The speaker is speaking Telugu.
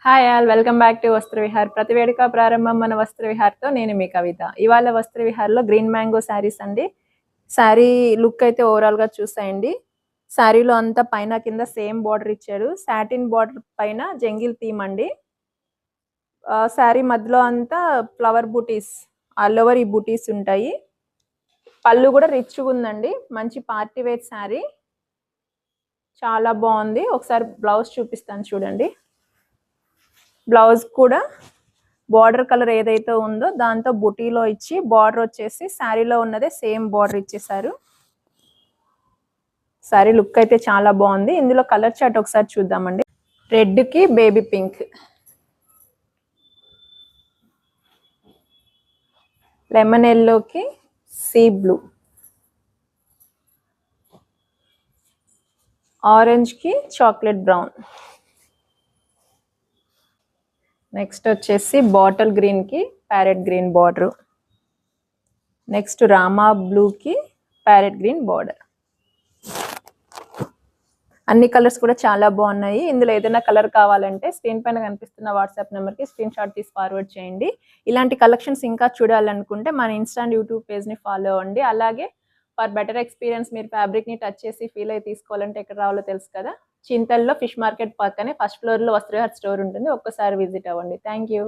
Hi all welcome back to వస్త్ర విహార్. ప్రతి వేడుక ప్రారంభం మన వస్త్ర విహార్తో. నేను మీ కవిత. ఇవాళ వస్త్ర విహార్లో గ్రీన్ మ్యాంగో శారీస్ అండి. శారీ లుక్ అయితే ఓవరాల్గా చూసాయండి. శారీలో అంతా పైన కింద సేమ్ బార్డర్ ఇచ్చారు. సాటిన్ బార్డర్ పైన జంగిల్ థీమ్ అండి. శారీ మధ్యలో అంతా ఫ్లవర్ బూటీస్, ఆల్ ఓవర్ ఈ బూటీస్ ఉంటాయి. పళ్ళు కూడా రిచ్గా ఉందండి. మంచి పార్టీ వేర్ శారీ, చాలా బాగుంది. ఒకసారి బ్లౌజ్ చూపిస్తాను చూడండి. బ్లౌజ్ కూడా బార్డర్ కలర్ ఏదైతే ఉందో దాంతో బుటీలో ఇచ్చి బార్డర్ వచ్చేసి శారీలో ఉన్నదే సేమ్ బార్డర్ ఇచ్చేసారు. శారీ లుక్ అయితే చాలా బాగుంది. ఇందులో కలర్ చార్ట్ ఒకసారి చూద్దామండి. రెడ్కి బేబీ పింక్, లెమన్ ఎల్లోకి సీ బ్లూ, ఆరెంజ్కి చాక్లెట్ బ్రౌన్, నెక్స్ట్ వచ్చేసి బాటిల్ గ్రీన్కి parrot green border, next Rama బ్లూకి ప్యారెట్ గ్రీన్ బార్డర్. అన్ని కలర్స్ కూడా చాలా బాగున్నాయి. ఇందులో ఏదైనా కలర్ కావాలంటే స్క్రీన్ పైన కనిపిస్తున్న వాట్సాప్ నెంబర్కి స్క్రీన్ షాట్ తీసి ఫార్వర్డ్ చేయండి. ఇలాంటి కలెక్షన్స్ ఇంకా చూడాలనుకుంటే మన ఇన్స్టా అండ్ యూట్యూబ్ పేజ్ని ఫాలో అవ్వండి. అలాగే ఫర్ బెటర్ ఎక్స్పీరియన్స్ మీరు ఫ్యాబ్రిక్ని టచ్ చేసి ఫీల్ అయి తీసుకోవాలంటే ఎక్కడ రావాలో తెలుసు కదా. చింతల్లో ఫిష్ మార్కెట్ పక్కనే ఫస్ట్ ఫ్లోర్లో వస్త్రవిహార్ స్టోర్ ఉంటుంది. ఒక్కసారి విజిట్ అవ్వండి. Thank you.